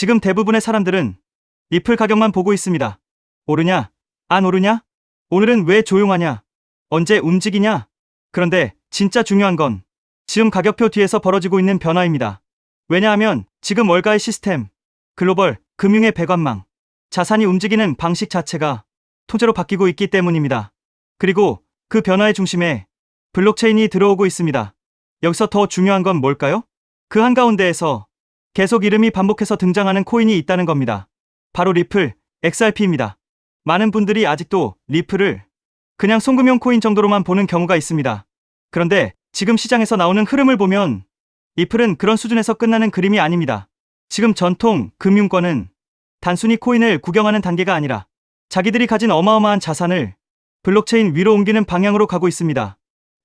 지금 대부분의 사람들은 리플 가격만 보고 있습니다. 오르냐? 안 오르냐? 오늘은 왜 조용하냐? 언제 움직이냐? 그런데 진짜 중요한 건 지금 가격표 뒤에서 벌어지고 있는 변화입니다. 왜냐하면 지금 월가의 시스템, 글로벌, 금융의 배관망, 자산이 움직이는 방식 자체가 토제로 바뀌고 있기 때문입니다. 그리고 그 변화의 중심에 블록체인이 들어오고 있습니다. 여기서 더 중요한 건 뭘까요? 그 한가운데에서 계속 이름이 반복해서 등장하는 코인이 있다는 겁니다. 바로 리플, XRP입니다. 많은 분들이 아직도 리플을 그냥 송금용 코인 정도로만 보는 경우가 있습니다. 그런데 지금 시장에서 나오는 흐름을 보면 리플은 그런 수준에서 끝나는 그림이 아닙니다. 지금 전통 금융권은 단순히 코인을 구경하는 단계가 아니라 자기들이 가진 어마어마한 자산을 블록체인 위로 옮기는 방향으로 가고 있습니다.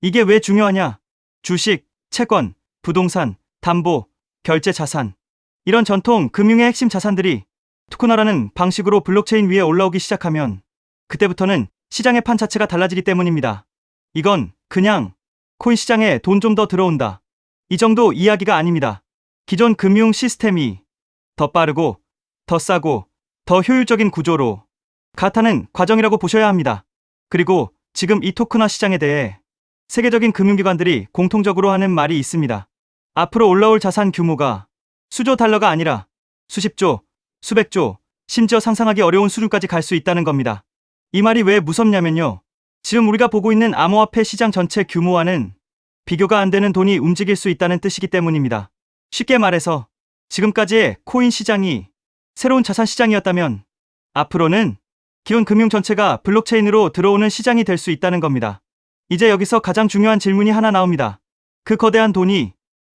이게 왜 중요하냐? 주식, 채권, 부동산, 담보, 결제 자산, 이런 전통 금융의 핵심 자산들이 토큰화라는 방식으로 블록체인 위에 올라오기 시작하면 그때부터는 시장의 판 자체가 달라지기 때문입니다. 이건 그냥 코인 시장에 돈 좀 더 들어온다, 이 정도 이야기가 아닙니다. 기존 금융 시스템이 더 빠르고 더 싸고 더 효율적인 구조로 갈아타는 과정이라고 보셔야 합니다. 그리고 지금 이 토큰화 시장에 대해 세계적인 금융기관들이 공통적으로 하는 말이 있습니다. 앞으로 올라올 자산 규모가 수조 달러가 아니라 수십조, 수백조, 심지어 상상하기 어려운 수준까지 갈 수 있다는 겁니다. 이 말이 왜 무섭냐면요, 지금 우리가 보고 있는 암호화폐 시장 전체 규모와는 비교가 안 되는 돈이 움직일 수 있다는 뜻이기 때문입니다. 쉽게 말해서 지금까지의 코인 시장이 새로운 자산 시장이었다면 앞으로는 기존 금융 전체가 블록체인으로 들어오는 시장이 될 수 있다는 겁니다. 이제 여기서 가장 중요한 질문이 하나 나옵니다. 그 거대한 돈이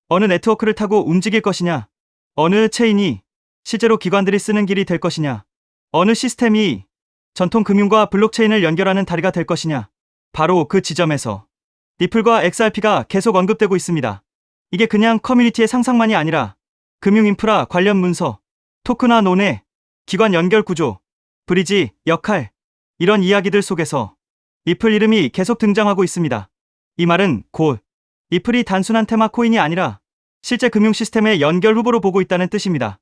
어느 네트워크를 타고 움직일 것이냐? 어느 체인이 실제로 기관들이 쓰는 길이 될 것이냐? 어느 시스템이 전통 금융과 블록체인을 연결하는 다리가 될 것이냐? 바로 그 지점에서 리플과 XRP가 계속 언급되고 있습니다. 이게 그냥 커뮤니티의 상상만이 아니라 금융 인프라 관련 문서, 토큰화 논의, 기관 연결 구조, 브리지 역할, 이런 이야기들 속에서 리플 이름이 계속 등장하고 있습니다. 이 말은 곧 리플이 단순한 테마 코인이 아니라 실제 금융 시스템의 연결 후보로 보고 있다는 뜻입니다.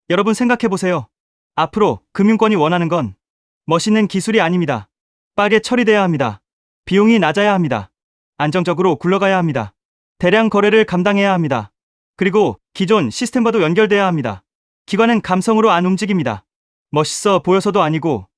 여러분 생각해보세요. 앞으로 금융권이 원하는 건 멋있는 기술이 아닙니다. 빠르게 처리돼야 합니다. 비용이 낮아야 합니다. 안정적으로 굴러가야 합니다. 대량 거래를 감당해야 합니다. 그리고 기존 시스템과도 연결돼야 합니다. 기관은 감성으로 안 움직입니다. 멋있어 보여서도 아니고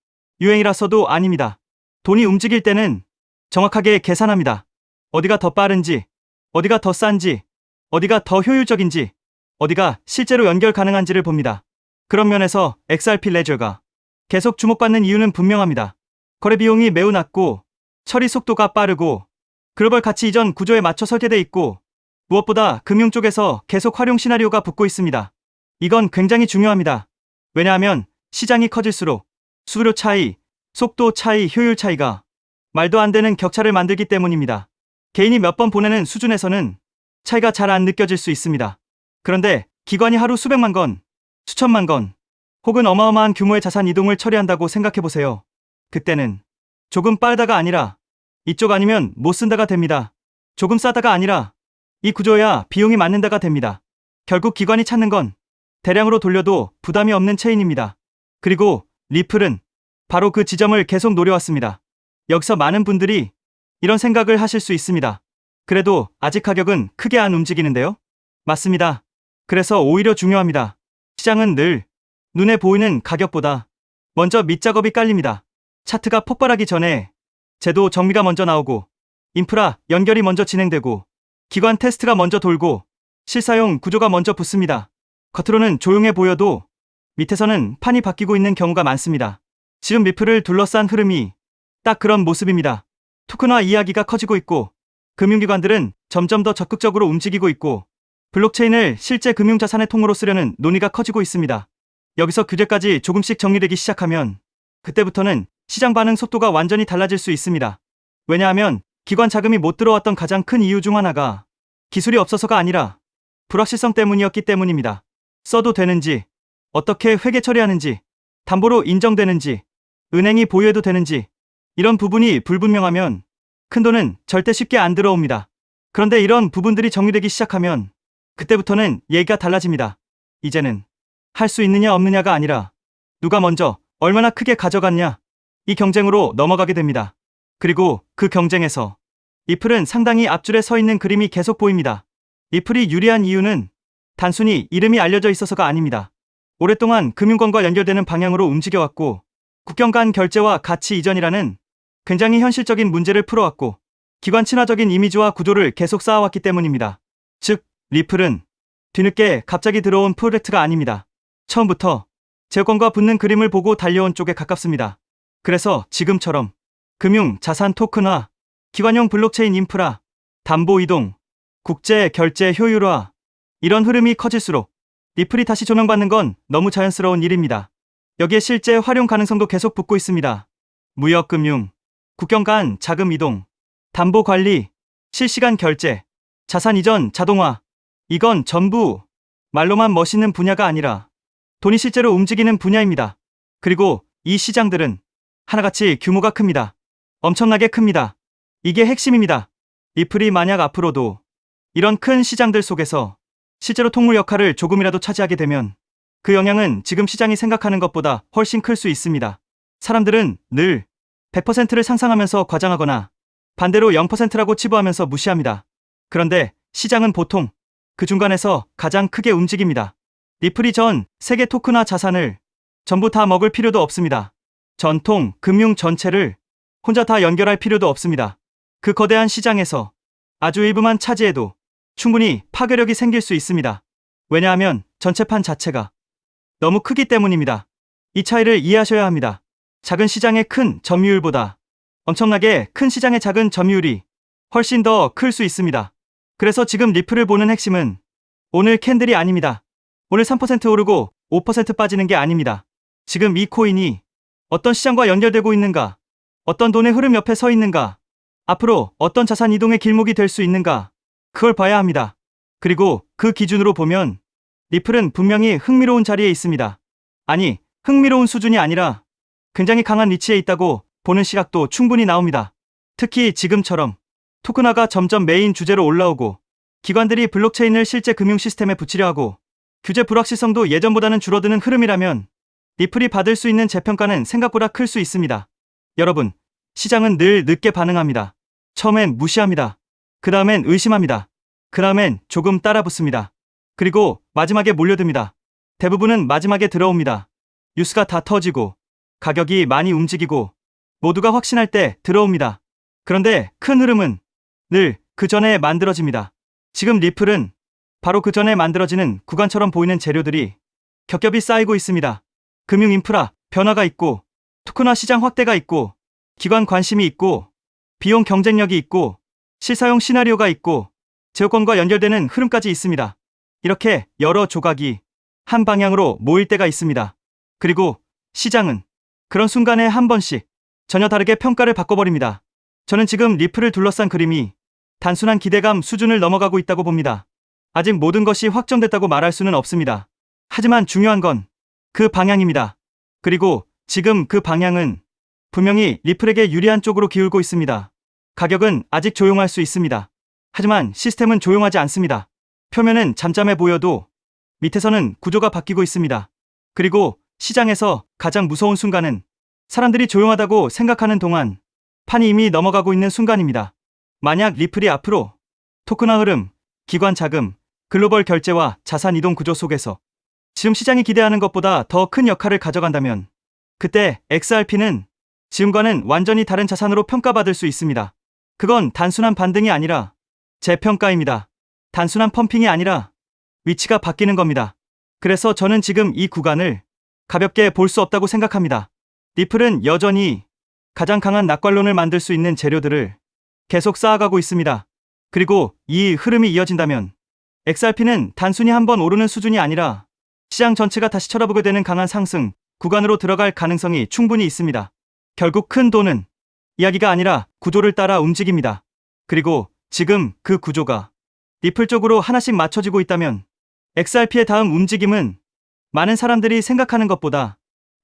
유행이라서도 아닙니다. 돈이 움직일 때는 정확하게 계산합니다. 어디가 더 빠른지, 어디가 더 싼지, 어디가 더 효율적인지, 어디가 실제로 연결 가능한지를 봅니다. 그런 면에서 XRP 레저가 계속 주목받는 이유는 분명합니다. 거래 비용이 매우 낮고 처리 속도가 빠르고 글로벌 가치 이전 구조에 맞춰 설계돼 있고 무엇보다 금융 쪽에서 계속 활용 시나리오가 붙고 있습니다. 이건 굉장히 중요합니다. 왜냐하면 시장이 커질수록 수수료 차이, 속도 차이, 효율 차이가 말도 안 되는 격차를 만들기 때문입니다. 개인이 몇 번 보내는 수준에서는 차이가 잘 안 느껴질 수 있습니다. 그런데 기관이 하루 수백만 건, 수천만 건, 혹은 어마어마한 규모의 자산 이동을 처리한다고 생각해보세요. 그때는 조금 빠르다가 아니라 이쪽 아니면 못 쓴다가 됩니다. 조금 싸다가 아니라 이 구조야 비용이 맞는다가 됩니다. 결국 기관이 찾는 건 대량으로 돌려도 부담이 없는 체인입니다. 그리고 리플은 바로 그 지점을 계속 노려왔습니다. 여기서 많은 분들이 이런 생각을 하실 수 있습니다. 그래도 아직 가격은 크게 안 움직이는데요? 맞습니다. 그래서 오히려 중요합니다. 시장은 늘 눈에 보이는 가격보다 먼저 밑작업이 깔립니다. 차트가 폭발하기 전에 제도 정비가 먼저 나오고 인프라 연결이 먼저 진행되고 기관 테스트가 먼저 돌고 실사용 구조가 먼저 붙습니다. 겉으로는 조용해 보여도 밑에서는 판이 바뀌고 있는 경우가 많습니다. 지금 리플을 둘러싼 흐름이 딱 그런 모습입니다. 토큰화 이야기가 커지고 있고 금융기관들은 점점 더 적극적으로 움직이고 있고 블록체인을 실제 금융자산의 통으로 쓰려는 논의가 커지고 있습니다. 여기서 규제까지 조금씩 정리되기 시작하면 그때부터는 시장 반응 속도가 완전히 달라질 수 있습니다. 왜냐하면 기관 자금이 못 들어왔던 가장 큰 이유 중 하나가 기술이 없어서가 아니라 불확실성 때문이었기 때문입니다. 써도 되는지, 어떻게 회계 처리하는지, 담보로 인정되는지, 은행이 보유해도 되는지, 이런 부분이 불분명하면 큰돈은 절대 쉽게 안 들어옵니다. 그런데 이런 부분들이 정리되기 시작하면 그때부터는 얘기가 달라집니다. 이제는 할 수 있느냐 없느냐가 아니라 누가 먼저 얼마나 크게 가져갔냐, 이 경쟁으로 넘어가게 됩니다. 그리고 그 경쟁에서 리플은 상당히 앞줄에 서 있는 그림이 계속 보입니다. 리플이 유리한 이유는 단순히 이름이 알려져 있어서가 아닙니다. 오랫동안 금융권과 연결되는 방향으로 움직여왔고, 국경 간 결제와 가치 이전이라는 굉장히 현실적인 문제를 풀어왔고, 기관 친화적인 이미지와 구조를 계속 쌓아왔기 때문입니다. 즉, 리플은 뒤늦게 갑자기 들어온 프로젝트가 아닙니다. 처음부터 제휴권과 붙는 그림을 보고 달려온 쪽에 가깝습니다. 그래서 지금처럼 금융, 자산 토큰화, 기관용 블록체인 인프라, 담보 이동, 국제 결제 효율화, 이런 흐름이 커질수록 리플이 다시 조명받는 건 너무 자연스러운 일입니다. 여기에 실제 활용 가능성도 계속 붙고 있습니다. 무역 금융, 국경 간 자금 이동, 담보 관리, 실시간 결제, 자산 이전 자동화, 이건 전부 말로만 멋있는 분야가 아니라 돈이 실제로 움직이는 분야입니다. 그리고 이 시장들은 하나같이 규모가 큽니다. 엄청나게 큽니다. 이게 핵심입니다. 리플이 만약 앞으로도 이런 큰 시장들 속에서 실제로 통물 역할을 조금이라도 차지하게 되면 그 영향은 지금 시장이 생각하는 것보다 훨씬 클 수 있습니다. 사람들은 늘 100%를 상상하면서 과장하거나 반대로 0%라고 치부하면서 무시합니다. 그런데 시장은 보통 그 중간에서 가장 크게 움직입니다. 리플이 전 세계 토큰화 자산을 전부 다 먹을 필요도 없습니다. 전통 금융 전체를 혼자 다 연결할 필요도 없습니다. 그 거대한 시장에서 아주 일부만 차지해도 충분히 파괴력이 생길 수 있습니다. 왜냐하면 전체판 자체가 너무 크기 때문입니다. 이 차이를 이해하셔야 합니다. 작은 시장의 큰 점유율보다 엄청나게 큰 시장의 작은 점유율이 훨씬 더 클 수 있습니다. 그래서 지금 리플을 보는 핵심은 오늘 캔들이 아닙니다. 오늘 3% 오르고 5% 빠지는 게 아닙니다. 지금 이 코인이 어떤 시장과 연결되고 있는가, 어떤 돈의 흐름 옆에 서 있는가, 앞으로 어떤 자산 이동의 길목이 될 수 있는가, 그걸 봐야 합니다. 그리고 그 기준으로 보면 리플은 분명히 흥미로운 자리에 있습니다. 아니, 흥미로운 수준이 아니라 굉장히 강한 위치에 있다고 보는 시각도 충분히 나옵니다. 특히 지금처럼 토큰화가 점점 메인 주제로 올라오고, 기관들이 블록체인을 실제 금융 시스템에 붙이려 하고, 규제 불확실성도 예전보다는 줄어드는 흐름이라면 리플이 받을 수 있는 재평가는 생각보다 클 수 있습니다. 여러분, 시장은 늘 늦게 반응합니다. 처음엔 무시합니다. 그 다음엔 의심합니다. 그 다음엔 조금 따라붙습니다. 그리고 마지막에 몰려듭니다. 대부분은 마지막에 들어옵니다. 뉴스가 다 터지고 가격이 많이 움직이고 모두가 확신할 때 들어옵니다. 그런데 큰 흐름은 늘 그 전에 만들어집니다. 지금 리플은 바로 그 전에 만들어지는 구간처럼 보이는 재료들이 겹겹이 쌓이고 있습니다. 금융 인프라 변화가 있고, 토큰화 시장 확대가 있고, 기관 관심이 있고, 비용 경쟁력이 있고, 실사용 시나리오가 있고, 제휴권과 연결되는 흐름까지 있습니다. 이렇게 여러 조각이 한 방향으로 모일 때가 있습니다. 그리고 시장은 그런 순간에 한 번씩 전혀 다르게 평가를 바꿔버립니다. 저는 지금 리플을 둘러싼 그림이 단순한 기대감 수준을 넘어가고 있다고 봅니다. 아직 모든 것이 확정됐다고 말할 수는 없습니다. 하지만 중요한 건 그 방향입니다. 그리고 지금 그 방향은 분명히 리플에게 유리한 쪽으로 기울고 있습니다. 가격은 아직 조용할 수 있습니다. 하지만 시스템은 조용하지 않습니다. 표면은 잠잠해 보여도 밑에서는 구조가 바뀌고 있습니다. 그리고 시장에서 가장 무서운 순간은 사람들이 조용하다고 생각하는 동안 판이 이미 넘어가고 있는 순간입니다. 만약 리플이 앞으로 토큰화 흐름, 기관 자금, 글로벌 결제와 자산 이동 구조 속에서 지금 시장이 기대하는 것보다 더 큰 역할을 가져간다면 그때 XRP는 지금과는 완전히 다른 자산으로 평가받을 수 있습니다. 그건 단순한 반등이 아니라 재평가입니다. 단순한 펌핑이 아니라 위치가 바뀌는 겁니다. 그래서 저는 지금 이 구간을 가볍게 볼 수 없다고 생각합니다. 리플은 여전히 가장 강한 낙관론을 만들 수 있는 재료들을 계속 쌓아가고 있습니다. 그리고 이 흐름이 이어진다면 XRP는 단순히 한번 오르는 수준이 아니라 시장 전체가 다시 쳐다보게 되는 강한 상승 구간으로 들어갈 가능성이 충분히 있습니다. 결국 큰 돈은 이야기가 아니라 구조를 따라 움직입니다. 그리고 지금 그 구조가 리플 쪽으로 하나씩 맞춰지고 있다면 XRP의 다음 움직임은 많은 사람들이 생각하는 것보다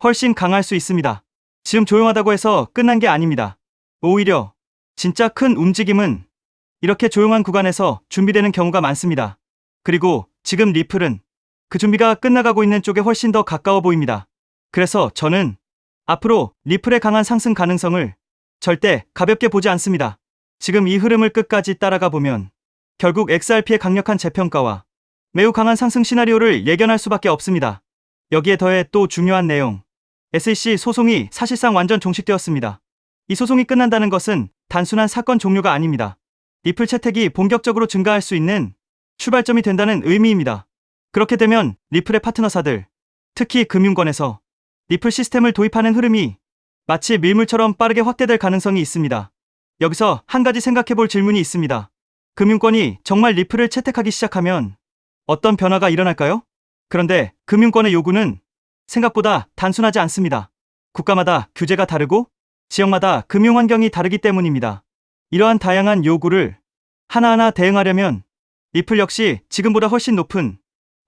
훨씬 강할 수 있습니다. 지금 조용하다고 해서 끝난 게 아닙니다. 오히려 진짜 큰 움직임은 이렇게 조용한 구간에서 준비되는 경우가 많습니다. 그리고 지금 리플은 그 준비가 끝나가고 있는 쪽에 훨씬 더 가까워 보입니다. 그래서 저는 앞으로 리플의 강한 상승 가능성을 절대 가볍게 보지 않습니다. 지금 이 흐름을 끝까지 따라가 보면 결국 XRP의 강력한 재평가와 매우 강한 상승 시나리오를 예견할 수밖에 없습니다. 여기에 더해 또 중요한 내용, SEC 소송이 사실상 완전 종식되었습니다. 이 소송이 끝난다는 것은 단순한 사건 종료가 아닙니다. 리플 채택이 본격적으로 증가할 수 있는 출발점이 된다는 의미입니다. 그렇게 되면 리플의 파트너사들, 특히 금융권에서 리플 시스템을 도입하는 흐름이 마치 밀물처럼 빠르게 확대될 가능성이 있습니다. 여기서 한 가지 생각해 볼 질문이 있습니다. 금융권이 정말 리플을 채택하기 시작하면 어떤 변화가 일어날까요? 그런데 금융권의 요구는 생각보다 단순하지 않습니다. 국가마다 규제가 다르고 지역마다 금융 환경이 다르기 때문입니다. 이러한 다양한 요구를 하나하나 대응하려면 리플 역시 지금보다 훨씬 높은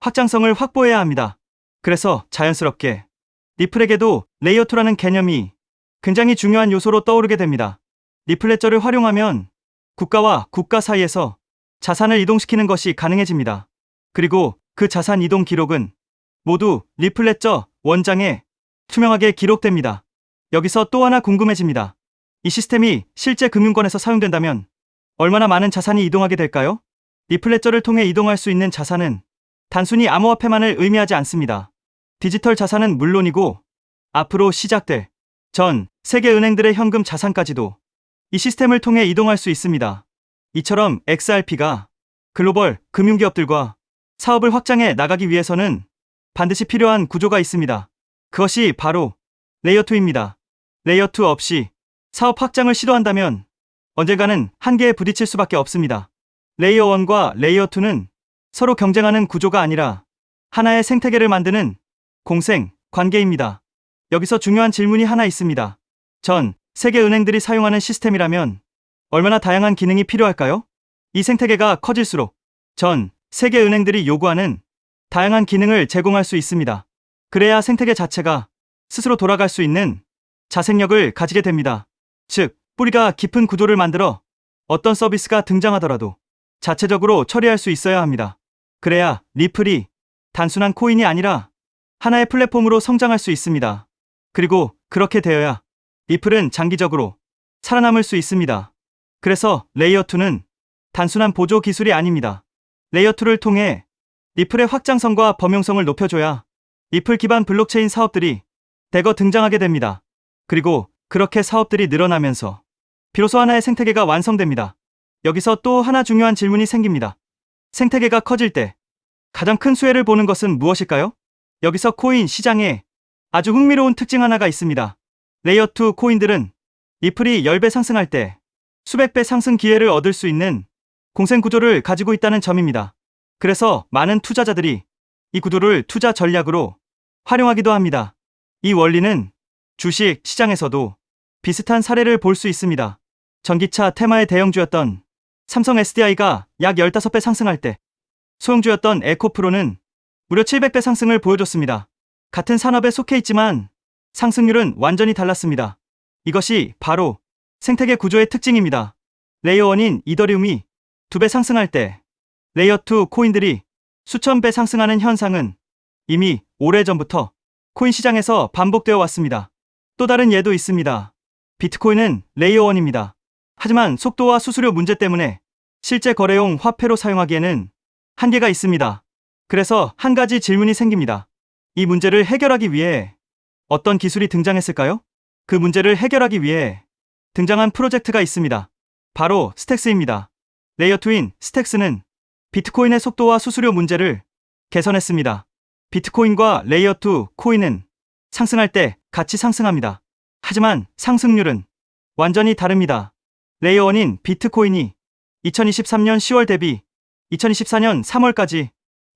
확장성을 확보해야 합니다. 그래서 자연스럽게 리플에게도 레이어2라는 개념이 굉장히 중요한 요소로 떠오르게 됩니다. 리플 레저를 활용하면 국가와 국가 사이에서 자산을 이동시키는 것이 가능해집니다. 그리고 그 자산 이동 기록은 모두 리플 레저 원장에 투명하게 기록됩니다. 여기서 또 하나 궁금해집니다. 이 시스템이 실제 금융권에서 사용된다면 얼마나 많은 자산이 이동하게 될까요? 리플 레저를 통해 이동할 수 있는 자산은 단순히 암호화폐만을 의미하지 않습니다. 디지털 자산은 물론이고 앞으로 시작될 전 세계 은행들의 현금 자산까지도 이 시스템을 통해 이동할 수 있습니다. 이처럼 XRP가 글로벌 금융기업들과 사업을 확장해 나가기 위해서는 반드시 필요한 구조가 있습니다. 그것이 바로 레이어2입니다. 레이어2 없이 사업 확장을 시도한다면 언젠가는 한계에 부딪힐 수밖에 없습니다. 레이어1과 레이어2는 서로 경쟁하는 구조가 아니라 하나의 생태계를 만드는 공생 관계입니다. 여기서 중요한 질문이 하나 있습니다. 전 세계 은행들이 사용하는 시스템이라면 얼마나 다양한 기능이 필요할까요? 이 생태계가 커질수록 전 세계 은행들이 요구하는 다양한 기능을 제공할 수 있습니다. 그래야 생태계 자체가 스스로 돌아갈 수 있는 자생력을 가지게 됩니다. 즉, 뿌리가 깊은 구조를 만들어 어떤 서비스가 등장하더라도 자체적으로 처리할 수 있어야 합니다. 그래야 리플이 단순한 코인이 아니라 하나의 플랫폼으로 성장할 수 있습니다. 그리고 그렇게 되어야 리플은 장기적으로 살아남을 수 있습니다. 그래서 레이어2는 단순한 보조 기술이 아닙니다. 레이어2를 통해 리플의 확장성과 범용성을 높여줘야 리플 기반 블록체인 사업들이 대거 등장하게 됩니다. 그리고 그렇게 사업들이 늘어나면서 비로소 하나의 생태계가 완성됩니다. 여기서 또 하나 중요한 질문이 생깁니다. 생태계가 커질 때 가장 큰 수혜를 보는 것은 무엇일까요? 여기서 코인 시장에 아주 흥미로운 특징 하나가 있습니다. 레이어2 코인들은 리플이 10배 상승할 때 수백 배 상승 기회를 얻을 수 있는 공생 구조를 가지고 있다는 점입니다. 그래서 많은 투자자들이 이 구도를 투자 전략으로 활용하기도 합니다. 이 원리는 주식 시장에서도 비슷한 사례를 볼 수 있습니다. 전기차 테마의 대형주였던 삼성 SDI가 약 15배 상승할 때 소형주였던 에코프로는 무려 700배 상승을 보여줬습니다. 같은 산업에 속해 있지만 상승률은 완전히 달랐습니다. 이것이 바로 생태계 구조의 특징입니다. 레이어1인 이더리움이 2배 상승할 때 레이어2 코인들이 수천 배 상승하는 현상은 이미 오래전부터 코인 시장에서 반복되어 왔습니다. 또 다른 예도 있습니다. 비트코인은 레이어1입니다. 하지만 속도와 수수료 문제 때문에 실제 거래용 화폐로 사용하기에는 한계가 있습니다. 그래서 한 가지 질문이 생깁니다. 이 문제를 해결하기 위해 어떤 기술이 등장했을까요? 그 문제를 해결하기 위해 등장한 프로젝트가 있습니다. 바로 스택스입니다. 레이어2인 스택스는 비트코인의 속도와 수수료 문제를 개선했습니다. 비트코인과 레이어2 코인은 상승할 때 같이 상승합니다. 하지만 상승률은 완전히 다릅니다. 레이어1인 비트코인이 2023년 10월 대비 2024년 3월까지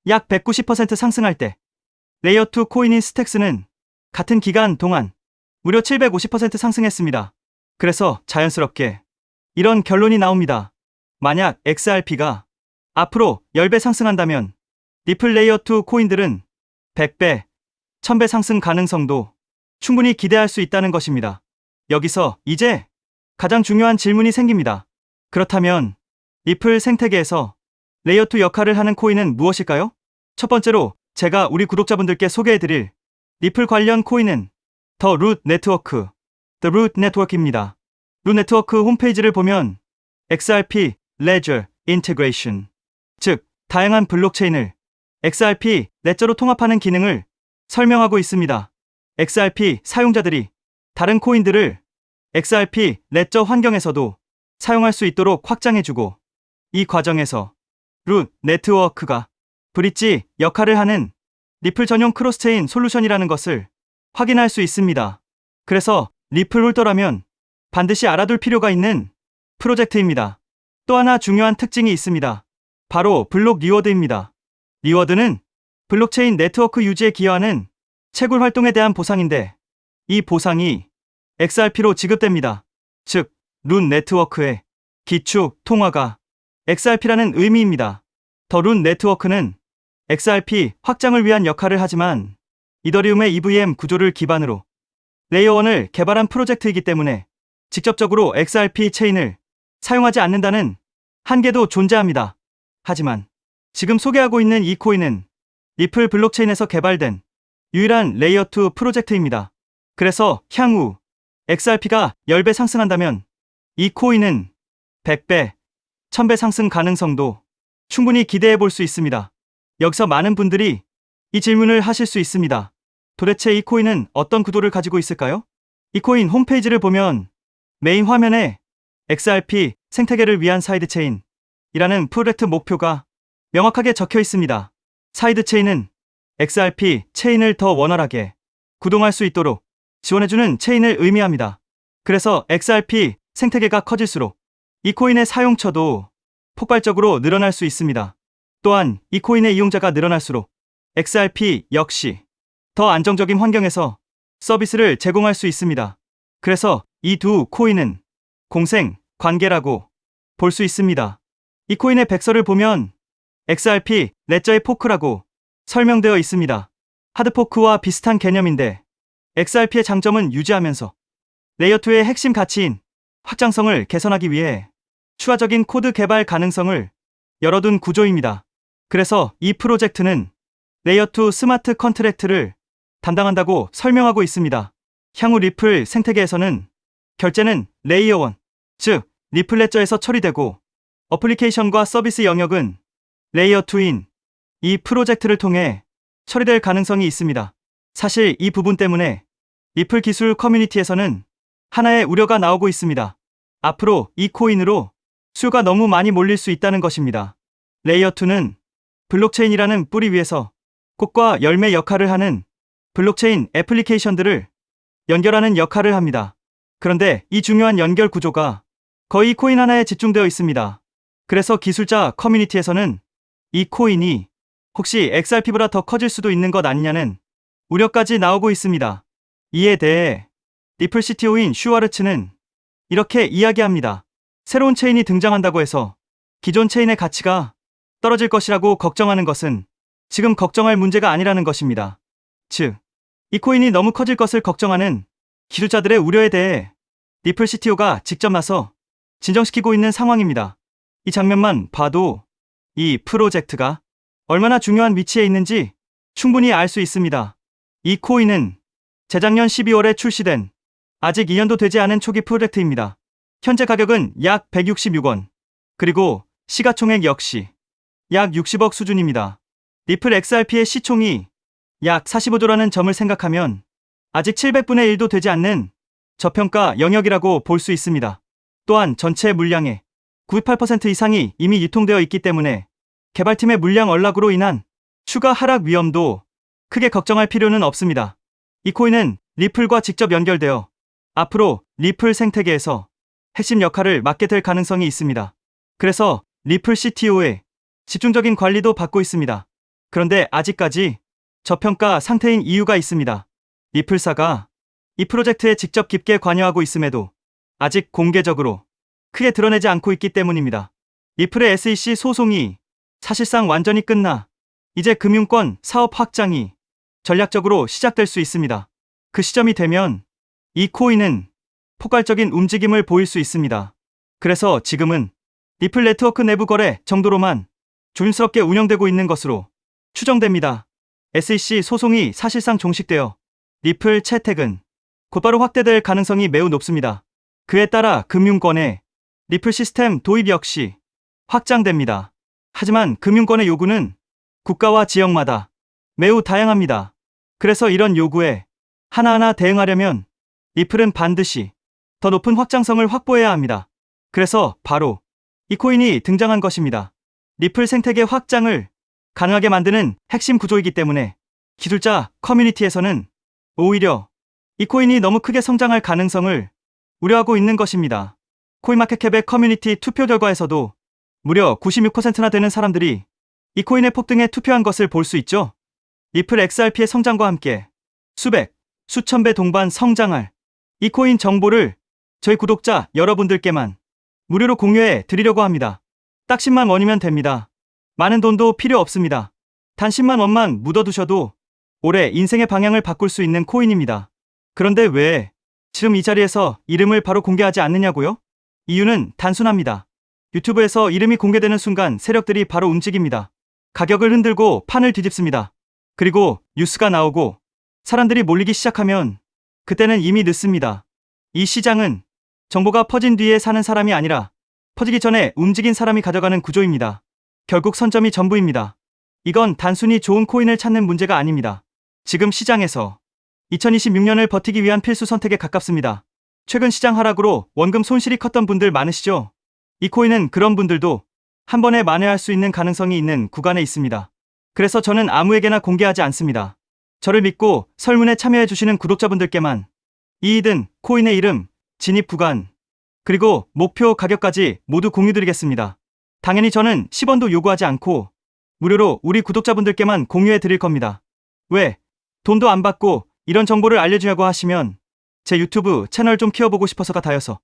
약 190% 상승할 때 레이어2 코인인 스택스는 같은 기간 동안 무려 750% 상승했습니다. 그래서 자연스럽게 이런 결론이 나옵니다. 만약 XRP가 앞으로 10배 상승한다면 리플 레이어2 코인들은 100배, 1000배 상승 가능성도 충분히 기대할 수 있다는 것입니다. 여기서 이제 가장 중요한 질문이 생깁니다. 그렇다면 리플 생태계에서 레이어2 역할을 하는 코인은 무엇일까요? 첫 번째로 제가 우리 구독자분들께 소개해드릴 리플 관련 코인은 더 루트 네트워크, The Root Network입니다. 루트 네트워크 홈페이지를 보면 XRP, Ledger, Integration, 즉 다양한 블록체인을 XRP, 레저로 통합하는 기능을 설명하고 있습니다. XRP 사용자들이 다른 코인들을 XRP, 레저 환경에서도 사용할 수 있도록 확장해주고, 이 과정에서 루트 네트워크가 브릿지 역할을 하는 리플 전용 크로스체인 솔루션이라는 것을 확인할 수 있습니다. 그래서 리플 홀더라면 반드시 알아둘 필요가 있는 프로젝트입니다. 또 하나 중요한 특징이 있습니다. 바로 블록 리워드입니다. 리워드는 블록체인 네트워크 유지에 기여하는 채굴 활동에 대한 보상인데, 이 보상이 XRP로 지급됩니다. 즉, 루트 네트워크의 기축 통화가 XRP라는 의미입니다. 더 루트 네트워크는 XRP 확장을 위한 역할을 하지만 이더리움의 EVM 구조를 기반으로 레이어 1을 개발한 프로젝트이기 때문에 직접적으로 XRP 체인을 사용하지 않는다는 한계도 존재합니다. 하지만 지금 소개하고 있는 이 코인은 리플 블록체인에서 개발된 유일한 레이어 2 프로젝트입니다. 그래서 향후 XRP가 10배 상승한다면 이 코인은 100배, 1000배 상승 가능성도 충분히 기대해 볼 수 있습니다. 여기서 많은 분들이 이 질문을 하실 수 있습니다. 도대체 이 코인은 어떤 구도를 가지고 있을까요? 이 코인 홈페이지를 보면 메인 화면에 XRP 생태계를 위한 사이드체인이라는 프로젝트 목표가 명확하게 적혀 있습니다. 사이드체인은 XRP 체인을 더 원활하게 구동할 수 있도록 지원해주는 체인을 의미합니다. 그래서 XRP 생태계가 커질수록 이 코인의 사용처도 폭발적으로 늘어날 수 있습니다. 또한 이 코인의 이용자가 늘어날수록 XRP 역시 더 안정적인 환경에서 서비스를 제공할 수 있습니다. 그래서 이 두 코인은 공생 관계라고 볼 수 있습니다. 이 코인의 백서를 보면 XRP 레저의 포크라고 설명되어 있습니다. 하드포크와 비슷한 개념인데 XRP의 장점은 유지하면서 레이어 2의 핵심 가치인 확장성을 개선하기 위해 추가적인 코드 개발 가능성을 열어둔 구조입니다. 그래서 이 프로젝트는 레이어 2 스마트 컨트랙트를 담당한다고 설명하고 있습니다. 향후 리플 생태계에서는 결제는 레이어 1, 즉 리플 레저에서 처리되고 어플리케이션과 서비스 영역은 레이어 2인 이 프로젝트를 통해 처리될 가능성이 있습니다. 사실 이 부분 때문에 리플 기술 커뮤니티에서는 하나의 우려가 나오고 있습니다. 앞으로 이 코인으로 수요가 너무 많이 몰릴 수 있다는 것입니다. 레이어 2는 블록체인이라는 뿌리 위에서 꽃과 열매 역할을 하는 블록체인 애플리케이션들을 연결하는 역할을 합니다. 그런데 이 중요한 연결 구조가 거의 코인 하나에 집중되어 있습니다. 그래서 기술자 커뮤니티에서는 이 코인이 혹시 XRP보다 더 커질 수도 있는 것 아니냐는 우려까지 나오고 있습니다. 이에 대해 리플 CTO인 슈와르츠는 이렇게 이야기합니다. 새로운 체인이 등장한다고 해서 기존 체인의 가치가 떨어질 것이라고 걱정하는 것은 지금 걱정할 문제가 아니라는 것입니다. 즉, 이 코인이 너무 커질 것을 걱정하는 기술자들의 우려에 대해 리플 CTO가 직접 나서 진정시키고 있는 상황입니다. 이 장면만 봐도 이 프로젝트가 얼마나 중요한 위치에 있는지 충분히 알 수 있습니다. 이 코인은 재작년 12월에 출시된 아직 2년도 되지 않은 초기 프로젝트입니다. 현재 가격은 약 166원, 그리고 시가총액 역시 약 60억 수준입니다. 리플 XRP의 시총이 약 45조라는 점을 생각하면 아직 700분의 1도 되지 않는 저평가 영역이라고 볼 수 있습니다. 또한 전체 물량의 98% 이상이 이미 유통되어 있기 때문에 개발팀의 물량 언락으로 인한 추가 하락 위험도 크게 걱정할 필요는 없습니다. 이 코인은 리플과 직접 연결되어 앞으로 리플 생태계에서 핵심 역할을 맡게 될 가능성이 있습니다. 그래서 리플 CTO의 집중적인 관리도 받고 있습니다. 그런데 아직까지 저평가 상태인 이유가 있습니다. 리플사가 이 프로젝트에 직접 깊게 관여하고 있음에도 아직 공개적으로 크게 드러내지 않고 있기 때문입니다. 리플의 SEC 소송이 사실상 완전히 끝나 이제 금융권 사업 확장이 전략적으로 시작될 수 있습니다. 그 시점이 되면 이 코인은 폭발적인 움직임을 보일 수 있습니다. 그래서 지금은 리플 네트워크 내부 거래 정도로만 조심스럽게 운영되고 있는 것으로 추정됩니다. SEC 소송이 사실상 종식되어 리플 채택은 곧바로 확대될 가능성이 매우 높습니다. 그에 따라 금융권의 리플 시스템 도입 역시 확장됩니다. 하지만 금융권의 요구는 국가와 지역마다 매우 다양합니다. 그래서 이런 요구에 하나하나 대응하려면 리플은 반드시 더 높은 확장성을 확보해야 합니다. 그래서 바로 이 코인이 등장한 것입니다. 리플 생태계 확장을 가능하게 만드는 핵심 구조이기 때문에 기술자 커뮤니티에서는 오히려 이 코인이 너무 크게 성장할 가능성을 우려하고 있는 것입니다. 코인마켓캡의 커뮤니티 투표 결과에서도 무려 96%나 되는 사람들이 이 코인의 폭등에 투표한 것을 볼 수 있죠. 리플 XRP의 성장과 함께 수백, 수천 배 동반 성장할 이 코인 정보를 저희 구독자 여러분들께만 무료로 공유해 드리려고 합니다. 딱 10만 원이면 됩니다. 많은 돈도 필요 없습니다. 단 10만 원만 묻어두셔도 올해 인생의 방향을 바꿀 수 있는 코인입니다. 그런데 왜 지금 이 자리에서 이름을 바로 공개하지 않느냐고요? 이유는 단순합니다. 유튜브에서 이름이 공개되는 순간 세력들이 바로 움직입니다. 가격을 흔들고 판을 뒤집습니다. 그리고 뉴스가 나오고 사람들이 몰리기 시작하면 그때는 이미 늦습니다. 이 시장은 정보가 퍼진 뒤에 사는 사람이 아니라 퍼지기 전에 움직인 사람이 가져가는 구조입니다. 결국 선점이 전부입니다. 이건 단순히 좋은 코인을 찾는 문제가 아닙니다. 지금 시장에서 2026년을 버티기 위한 필수 선택에 가깝습니다. 최근 시장 하락으로 원금 손실이 컸던 분들 많으시죠? 이 코인은 그런 분들도 한 번에 만회할 수 있는 가능성이 있는 구간에 있습니다. 그래서 저는 아무에게나 공개하지 않습니다. 저를 믿고 설문에 참여해주시는 구독자분들께만 이익은 코인의 이름, 진입 구간, 그리고 목표 가격까지 모두 공유드리겠습니다. 당연히 저는 10원도 요구하지 않고 무료로 우리 구독자분들께만 공유해 드릴 겁니다. 왜? 돈도 안 받고 이런 정보를 알려주냐고 하시면 제 유튜브 채널 좀 키워보고 싶어서가 다여서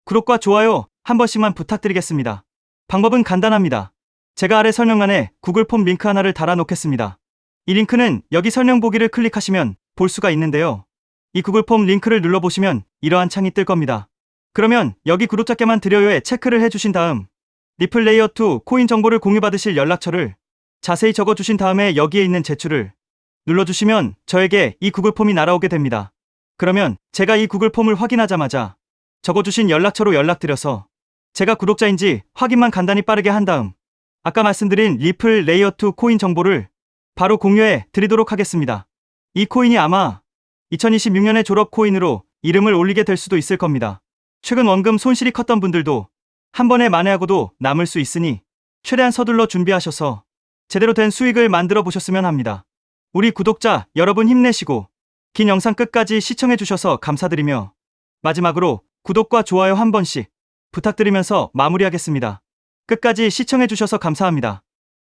구독과 좋아요 한 번씩만 부탁드리겠습니다. 방법은 간단합니다. 제가 아래 설명란에 구글 폼 링크 하나를 달아 놓겠습니다. 이 링크는 여기 설명 보기를 클릭하시면 볼 수가 있는데요. 이 구글 폼 링크를 눌러보시면 이러한 창이 뜰 겁니다. 그러면 여기 구독자께만 드려요에 체크를 해주신 다음 리플 레이어2 코인 정보를 공유받으실 연락처를 자세히 적어주신 다음에 여기에 있는 제출을 눌러주시면 저에게 이 구글 폼이 날아오게 됩니다. 그러면 제가 이 구글 폼을 확인하자마자 적어주신 연락처로 연락드려서 제가 구독자인지 확인만 간단히 빠르게 한 다음 아까 말씀드린 리플 레이어2 코인 정보를 바로 공유해 드리도록 하겠습니다. 이 코인이 아마 2026년의 졸업 코인으로 이름을 올리게 될 수도 있을 겁니다. 최근 원금 손실이 컸던 분들도 한 번에 만회하고도 남을 수 있으니 최대한 서둘러 준비하셔서 제대로 된 수익을 만들어 보셨으면 합니다. 우리 구독자 여러분 힘내시고 긴 영상 끝까지 시청해 주셔서 감사드리며 마지막으로 구독과 좋아요 한 번씩 부탁드리면서 마무리하겠습니다. 끝까지 시청해 주셔서 감사합니다.